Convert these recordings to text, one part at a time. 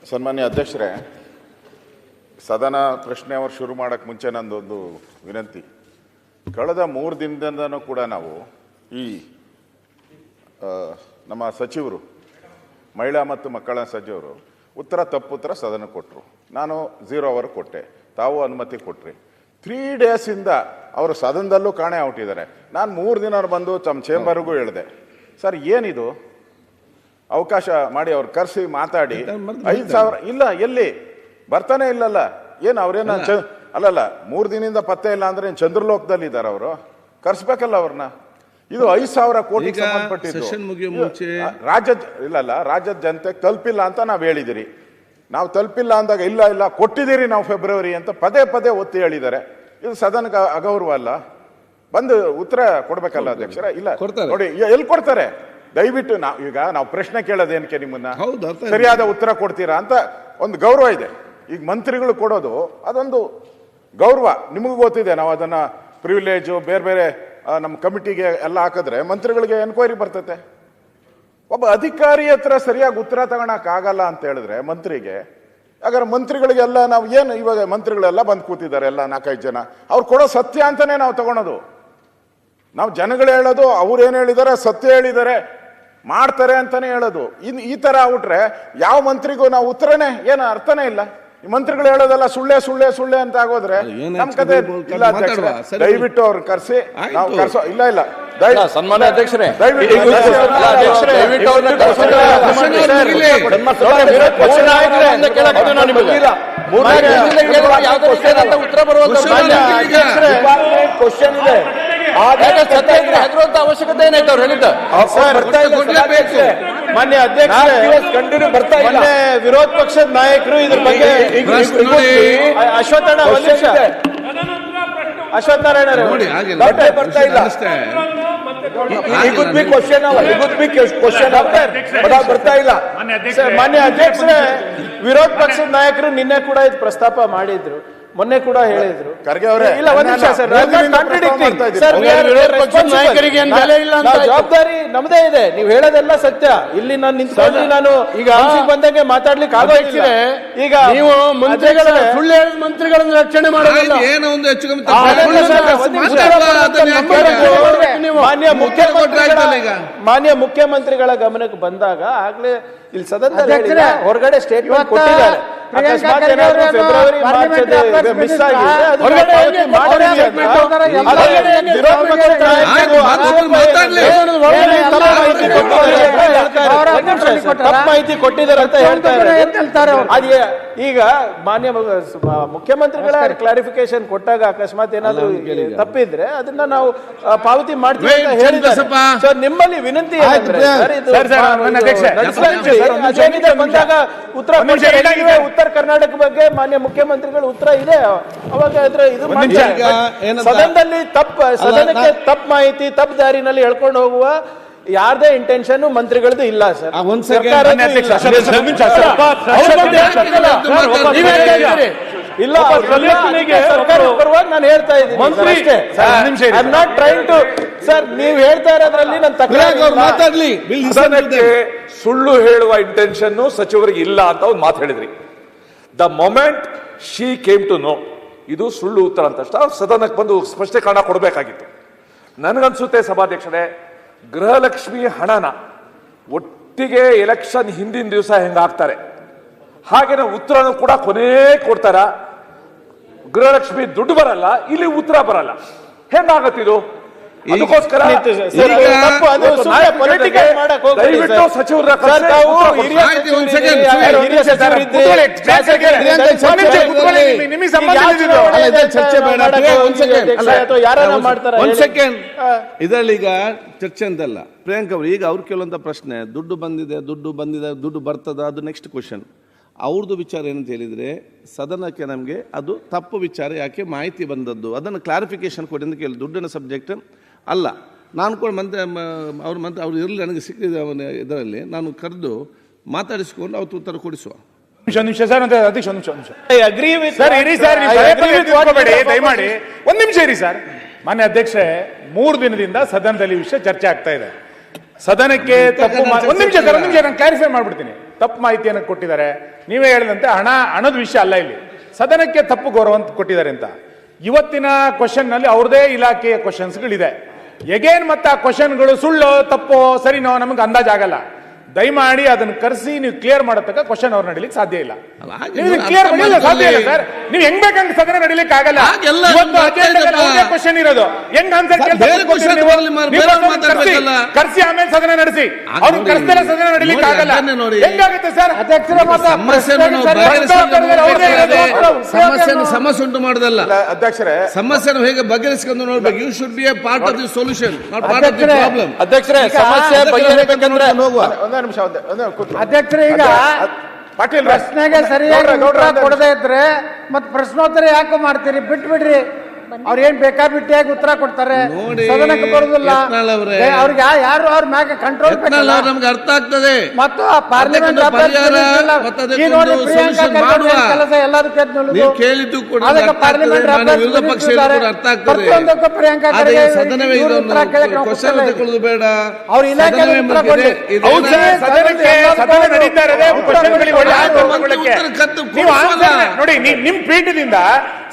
ಸನ್ಮಾನ್ಯ ಅಧ್ಯಕ್ಷರೇ, ಸದನ ಪ್ರಶ್ನೆ ಅವರು ಶುರು ಮಾಡೋಕ್ಕೆ ಮುಂಚೆ ನಂದೊಂದು ವಿನಂತಿ. ಕಳೆದ 3 ದಿನದಿಂದನೂ ಕೂಡ ನಾವು ಈ ನಮ್ಮ ಸಚಿವರು, ಮಹಿಳಾ ಮತ್ತು ಮಕ್ಕಳ ಸಚಿವರು ತಪ್ಪುತ್ತರ ಸದನ ಕೊಟ್ಟರು. ನಾನು 0 ಅವರ್ ಕೊಟ್ಟೆ, ತಾವು ಅನುಮತಿ ಕೊಟ್ರಿ. 3 ಡೇಸಿಂದ ಅವರು ಸದನದಲ್ಲೂ ಕಾಣೆ ಔಟಿದ್ದಾರೆ. ನಾನು 3 ದಿನ ಬಂದು ತಮ್ಮ ಚೇಂಬರ್ಗೂ ಹೇಳಿದೆ, ಸರ್ ಏನಿದು ಅವಕಾಶ ಮಾಡಿ ಅವ್ರು ಕರೆಸಿ ಮಾತಾಡಿ 5,000 ಇಲ್ಲ, ಎಲ್ಲಿ ಬರ್ತಾನೆ ಇಲ್ಲಲ್ಲ, ಏನು ಅವ್ರೇನ ಅಲ್ಲಲ್ಲ 3 ದಿನದಿಂದ ಪತ್ತೆ ಇಲ್ಲ ಅಂದ್ರೆ ಚಂದ್ರಲೋಕದಲ್ಲಿ ಇದ್ದಾರೆ ಅವರು, ಕರ್ಸ್ಬೇಕಲ್ಲ ಅವ್ರನ್ನ. ಇದು 5,000 ಕೋಟಿ ಸಂಬಂಧಪಟ್ಟಿದ್ದು ರಾಜ್ಯದ ಜನತೆ ತಲುಪಿಲ್ಲ ಅಂತ ನಾವು ಹೇಳಿದಿರಿ. ನಾವು ತಲುಪಿಲ್ಲ ಅಂದಾಗ ಇಲ್ಲ ಇಲ್ಲ ಕೊಟ್ಟಿದ್ದೀರಿ ನಾವು ಫೆಬ್ರವರಿ ಅಂತ ಪದೇ ಪದೇ ಒತ್ತಿ ಹೇಳಿದ್ದಾರೆ. ಇದು ಸದನಕ್ಕೆ ಅಗೌರವ ಅಲ್ಲ? ಬಂದು ಉತ್ತರ ಕೊಡ್ಬೇಕಲ್ಲ ಅಧ್ಯಕ್ಷರ? ಇಲ್ಲ ನೋಡಿ, ಎಲ್ಲಿ ಕೊಡ್ತಾರೆ? ದಯವಿಟ್ಟು ನಾವು ಪ್ರಶ್ನೆ ಕೇಳೋದೇನಕ್ಕೆ ನಿಮ್ಮನ್ನ, ಸರಿಯಾದ ಉತ್ತರ ಕೊಡ್ತೀರಾ ಅಂತ ಒಂದು ಗೌರವ ಇದೆ. ಈಗ ಮಂತ್ರಿಗಳು ಕೊಡೋದು ಅದೊಂದು ಗೌರವ, ನಿಮಗೂ ಗೊತ್ತಿದೆ. ನಾವು ಅದನ್ನ ಪ್ರಿವಿಲೇಜು ಬೇರೆ ಬೇರೆ ನಮ್ಮ ಕಮಿಟಿಗೆ ಎಲ್ಲ ಹಾಕಿದ್ರೆ ಮಂತ್ರಿಗಳಿಗೆ ಎನ್ಕ್ವೈರಿ ಬರ್ತತೆ. ಒಬ್ಬ ಅಧಿಕಾರಿ ಹತ್ರ ಸರಿಯಾಗಿ ಉತ್ತರ ತಗೊಳಕ್ಕಾಗಲ್ಲ ಅಂತ ಹೇಳಿದ್ರೆ ಮಂತ್ರಿಗೆ, ಹಾಗಾದ್ರೆ ಮಂತ್ರಿಗಳಿಗೆಲ್ಲ ನಾವು ಏನು, ಇವಾಗ ಮಂತ್ರಿಗಳೆಲ್ಲ ಬಂದು ಕೂತಿದ್ದಾರೆ ಎಲ್ಲ 4-5 ಜನ, ಅವ್ರು ಕೊಡೋ ಸತ್ಯ ಅಂತಾನೆ ನಾವು ತಗೊಳೋದು. ನಾವು ಜನಗಳು ಹೇಳೋದು ಅವ್ರು ಏನು ಹೇಳಿದ್ದಾರೆ, ಸತ್ಯ ಹೇಳಿದ್ದಾರೆ, ಮಾಡ್ತಾರೆ ಅಂತಾನೆ ಹೇಳೋದು. ಈ ತರ ಆಗ್ಬಿಟ್ರೆ ಯಾವ ಮಂತ್ರಿಗೂ ನಾವು ಉತ್ತರನೇ ಏನು ಅರ್ಥನೇ ಇಲ್ಲ. ಈ ಮಂತ್ರಿಗಳು ಹೇಳೋದೆಲ್ಲ ಸುಳ್ಳೆ ಸುಳ್ಳೆ ಸುಳ್ಳೆ ಅಂತ ಆಗೋದ್ರೆ ನಮ್ ಕತೆ ಇಲ್ಲ. ದಯವಿಟ್ಟು ಅವ್ರನ್ನ ಕರ್ಸಿ ನಾವು ಕರ್ಸೋ ಇಲ್ಲ ಇಲ್ಲ ಸನ್ಮಾನ್ಯ ಅಧ್ಯಕ್ಷರೇ, ಉತ್ತರ ಕ್ವಶನ್ ಇದೆ, ಅವಶ್ಯಕತೆ ಏನಾಯ್ತು ಅವ್ರು ಹೇಳಿದ್ದ? ಮಾನ್ಯ ಅಧ್ಯಕ್ಷರೇ, ಕಂಟಿನ್ಯೂ ಬರ್ತಾ ಇಲ್ಲ. ವಿರೋಧ ಪಕ್ಷದ ನಾಯಕರು ಇದ್ರ ಬಗ್ಗೆ ಅಶ್ವತ್ಥನಾರಾಯಣ ಬರ್ತಾ ಇಲ್ಲ. ಬರ್ತಾ ಇಲ್ಲ. ಮಾನ್ಯ ಅಧ್ಯಕ್ಷರೇ, ವಿರೋಧ ಪಕ್ಷದ ನಾಯಕರು ನಿನ್ನೆ ಕೂಡ ಇದು ಪ್ರಸ್ತಾಪ ಮಾಡಿದ್ರು, ಮೊನ್ನೆ ಕೂಡ ಹೇಳಿದ್ರು. ಇಲ್ಲ, ಒಂದ್ ನಿಮಿಷ ಸರ್, ಜವಾಬ್ದಾರಿ ನಮ್ದೇ ಇದೆ. ನೀವು ಹೇಳೋದೆಲ್ಲ ಸತ್ಯ. ಇಲ್ಲಿ ನಾನು ನಿಂತ್ಕೊಂಡು ನಾನು ಈಗ ಬಂದಂಗೆ ಮಾತಾಡ್ಲಿಕ್ಕೆ ಆಗೋದಿಲ್ಲ. ಈಗ ನೀವು ಸುಳ್ಳು ಹೇಳಿದ ಮಂತ್ರಿಗಳನ್ನು ರಕ್ಷಣೆ ಮಾಡೋದಿಲ್ಲ. ಮಾನ್ಯ ಮುಖ್ಯಮಂತ್ರಿಗಳ ಗಮನಕ್ಕೆ ಬಂದಾಗ ಆಗ್ಲೇ ಇಲ್ಲಿ ಸದನದಲ್ಲಿ ಹೊರಗಡೆ ಸ್ಟೇಟ್ಮೆಂಟ್ ಕೊಟ್ಟಿದ್ದಾರೆ. ಅಕಸ್ಮಾತ್ ಏನಾದ್ರು ಫೆಬ್ರವರಿ ಮಾರ್ಚ್ ಮಿಸ್ ಆಗಿದೆ, ಮಾಹಿತಿ ಕೊಟ್ಟಿದ್ದಾರೆ ಅಂತ ಹೇಳ್ತಾರೆ. ಈಗ ಮಾನ್ಯ ಮುಖ್ಯಮಂತ್ರಿಗಳ ಕ್ಲಾರಿಫಿಕೇಶನ್ ಕೊಟ್ಟಾಗ ಅಕಸ್ಮಾತ್ ಏನಾದ್ರು ತಪ್ಪಿದ್ರೆ ಅದನ್ನ ನಾವು ಪಾವತಿ ಮಾಡ್ತೀವಿ ಅಂತ ಹೇಳಿದ್ದಾರೆ. ನಿಮ್ಮಲ್ಲಿ ವಿನಂತಿ ಬಂದಾಗ ಉತ್ತರ ಕರ್ನಾಟಕ ಬಗ್ಗೆ ಮಾನ್ಯ ಮುಖ್ಯಮಂತ್ರಿಗಳ ಉತ್ತರ ಇದೆ, ಅವಾಗ ಇದು ಸದನದಲ್ಲಿ ಸದನಕ್ಕೆ ತಪ್ಪು ಮಾಹಿತಿ ತಪ್ಪು ದಾರಿನಲ್ಲಿ ಹೇಳ್ಕೊಂಡು ಹೋಗುವ ಯಾರದೇ ಇಂಟೆನ್ಷನ್ ಮಂತ್ರಿಗಳದ್ದು ಇಲ್ಲ ಸರ್. ಇಲ್ಲ, ಸರ್ಕಾರದ ಪರವಾಗಿ ನಾನು ಹೇಳ್ತಾ ಇದ್ದೀನಿ. ಸರ್, ನೀವು ಹೇಳ್ತಾ ಇರೋದ್ರಲ್ಲಿ ನಾನು ತಕರಾರು ಮಾತಾಡ್ಲಿ. ಸುಳ್ಳು ಹೇಳುವ ಇಂಟೆನ್ಷನ್ ಸಚಿವರಿಗೆ ಇಲ್ಲ ಅಂತ ಒಂದು ಮಾತು ಹೇಳಿದ್ರಿ. The moment she came to know ಇದು ಸುಳ್ಳು ಉತ್ತರ ಅಂತ ಸದನಕ್ಕೆ ಬಂದು ಸ್ಪಷ್ಟೀಕರಣ ಕೊಡಬೇಕಾಗಿತ್ತು. ನನಗನ್ಸುತ್ತೆ ಸಭಾಧ್ಯಕ್ಷರೇ, ಗೃಹಲಕ್ಷ್ಮಿ ಹಣನ ಒಟ್ಟಿಗೆ ಎಲೆಕ್ಷನ್ ಹಿಂದಿನ ದಿವಸ ಹೆಂಗಾಗ್ತಾರೆ ಹಾಗೇನೆ ಉತ್ತರನೂ ಕೂಡ ಕೊನೆ ಕೊಡ್ತಾರ. ಗೃಹಲಕ್ಷ್ಮಿ ದುಡ್ಡು ಬರಲ್ಲ, ಇಲ್ಲಿ ಉತ್ತರ ಬರಲ್ಲ, ಹೆಂಗಾಗತ್ತಿದು? ಅದಕ್ಕೋಸ್ಕರ ಸಚಿವರ ಇದರಲ್ಲಿ ಈಗ ಚರ್ಚೆ ಅಂತಲ್ಲ. ಪ್ರಿಯಾಂಕ್ ಅವರು ಈಗ ಅವ್ರು ಕೇಳುವಂತ ಪ್ರಶ್ನೆ, ದುಡ್ಡು ಬಂದಿದೆ, ದುಡ್ಡು ಬರ್ತದ, ಅದು ನೆಕ್ಸ್ಟ್ ಕ್ವಶನ್. ಅವ್ರದ್ದು ವಿಚಾರ ಏನಂತ ಹೇಳಿದರೆ, ಸದನಕ್ಕೆ ನಮಗೆ ಅದು ತಪ್ಪು ವಿಚಾರ, ಯಾಕೆ ಮಾಹಿತಿ ಬಂದದ್ದು ಅದನ್ನು ಕ್ಲಾರಿಫಿಕೇಶನ್ ಕೊಡಿ ಅಂತ ಕೇಳಿ. ದುಡ್ಡಿನ ಸಬ್ಜೆಕ್ಟ್ ಅಲ್ಲ. ನಾನು ಕೂಡ ಅವ್ರು ಇರಲಿ, ನನಗೆ ಸಿಕ್ಕಿದ ಇದರಲ್ಲಿ ನಾನು ಕರೆದು ಮಾತಾಡಿಸಿಕೊಂಡು ಅವ್ರ ಉತ್ತರ ಕೊಡಿಸುವ. ಒಂದು ನಿಮಿಷ ಇರಿ ಸರ್. ಮಾನ್ಯ ಅಧ್ಯಕ್ಷರೇ, 3 ದಿನದಿಂದ ಸದನದಲ್ಲಿ ವಿಷಯ ಚರ್ಚೆ ಆಗ್ತಾ ಇದೆ. ಸದನಕ್ಕೆ ತಪ್ಪು ಒಂದು ನಿಮಿಷ ನಾನು ಕ್ಲಾರಿಫೈ ಮಾಡ್ಬಿಡ್ತೀನಿ. ತಪ್ಪು ಮಾಹಿತಿಯನ್ನು ಕೊಟ್ಟಿದ್ದಾರೆ. ನೀವೇ ಹೇಳಿದಂತೆ ಹಣದ ವಿಷಯ ಅಲ್ಲ ಇಲ್ಲಿ, ಸದನಕ್ಕೆ ತಪ್ಪು ಗೌರವ ಅಂತ ಕೊಟ್ಟಿದ್ದಾರೆ ಅಂತ. ಇವತ್ತಿನ ಕ್ವಶನ್ ನಲ್ಲಿ ಅವ್ರದೇ ಇಲಾಖೆಯ ಕ್ವಶನ್ಸ್ಗಳಿದೆ. ಎಗೇನ್ ಮತ್ತೆ ಆ ಕ್ವಶನ್ಗಳು ಸುಳ್ಳು ತಪ್ಪೋ ಸರಿನೋ ನಮಗೆ ಅಂದಾಜಾಗಲ್ಲ. ದಯಮಾಡಿ ಅದನ್ನ ಕರೆಸಿ ನೀವು ಕ್ಲಿಯರ್ ಮಾಡತಕ್ಕ ಕ್ವಶನ್ ಅವ್ರು ನಡೀಲಿಕ್ಕೆ ಸಾಧ್ಯ ಇಲ್ಲ. ನೀವು ಕ್ಲಿಯರ್ ಮಾಡಿಲ್ಲ ಸಾಧ್ಯ ಇಲ್ಲ ಸರ್. ನೀವು ಹೆಂಗ್ ಬೇಕಂಗ್ ಸದನ ನಡೀಲಿಕ್ಕೆ ಆಗಲ್ಲ. ಕ್ವಶನ್ ಇರೋದು ಹೆಂಗ್ ಆನ್ಸರ್ ಕರ್ಸಿ ಆಮೇಲೆ ಸದನ ನಡೆಸಿ. ಅವ್ರು ಕರ್ಸಿದ್ರೆ ಸದನ ನಡೀಲಿಕ್ಕೆ ಆಗಲ್ಲ. ಹೆಂಗಾಗುತ್ತೆ ಸರ್? ಸಮಸ್ಯೆ ಉಂಟು ಮಾಡೋದಲ್ಲ ಅಧ್ಯಕ್ಷರೇ, ಸಮಸ್ಯೆನ ಹೇಗೆ ಬಗೆಹರಿಸಿಕೊಂಡು ನೋಡ್ಬೇಕು. You should be a part of the solution, not part of the problem. ಅಧ್ಯಕ್ಷರೇ, ಸಮಸ್ಯೆ ಬಗೆಹರಿಬೇಕಂದ್ರೆ ಒಂದೇ ನಿಮಿಷ ಅಧ್ಯಕ್ಷರೇ, ಈಗ ಪಾಟೀಲ್ ಪ್ರಶ್ನೆಗೆ ಸರಿಯಾಗಿ ಉತ್ತರ ಕೊಡದೇ ಇದ್ರೆ ಮತ್ತೆ ಪ್ರಶ್ನೋತ್ತರ ಯಾಕೆ ಮಾಡ್ತೀರಿ? ಬಿಟ್ಬಿಡ್ರಿ. ಅವ್ರೇನ್ ಬೇಕಾಬಿಟ್ಟಿಯಾಗಿ ಉತ್ತರ ಕೊಡ್ತಾರೆ, ನೋಡಿ, ಸದನಕ್ಕೆ ಬರುದಿಲ್ಲ. ಯತ್ನಾಳ್ ಅವರೇ, ಅವ್ರಿಗೆ ಯಾರು ಅವ್ರ ಮ್ಯಾಗ ಕಂಟ್ರೋಲ್ ನಮ್ಗೆ ಅರ್ಥ ಆಗ್ತದೆ. ಮತ್ತು ಪಾರ್ಲಿಮೆಂಟ್ ನೀವು ಕೇಳಿದ್ದು ಕೂಡ ವಿರೋಧ ಪಕ್ಷ ಅರ್ಥ ಆಗ್ತದೆ. ಸದನವೇ ಕ್ವಶನ್ ತಗೊಳ್ಳೋದು ಬೇಡ. ಅವ್ರ ಇಲಾಖೆ ಸದನ ನಡೀತಾ ಇರೋದೇ ಕ್ವಶನ್ಗಳಿಗೆ ಒಳ್ಳೆ ಆನ್ಸರ್ ತಗೊಳ್ಳಕ್ಕೆ. ನೋಡಿ, ನಿಮ್ ಪೀಠದಿಂದ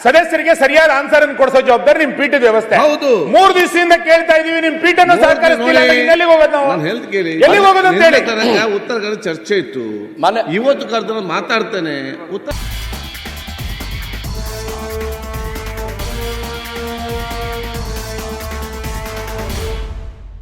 ಸದಸ್ಯರಿಗೆ ಸರಿಯಾದ ಆನ್ಸರ್ ಅನ್ನು ಕೊಡಿಸೋ ಜವಾಬ್ದಾರಿ ನಿಮ್ ಪೀಠದ ವ್ಯವಸ್ಥೆ. ಹೌದು, 3 ದಿವಸದಿಂದ ಕೇಳ್ತಾ ಇದೀವಿ, ನಿಮ್ ಪೀಠನ ಸಹಕರಿಸ್ತಿಲ್ಲ. ಎಲ್ಲಿಗೆ ಹೋಗೋದು ನಾವು? ಎಲ್ಲಿಗೆ ಹೋಗೋದು ಅಂತ ಹೇಳಿ ಉತ್ತರ ಚರ್ಚೆ ಇತ್ತು. ಇವತ್ತು ಕರೆದ ಮಾತಾಡ್ತೇನೆ ಉತ್ತರ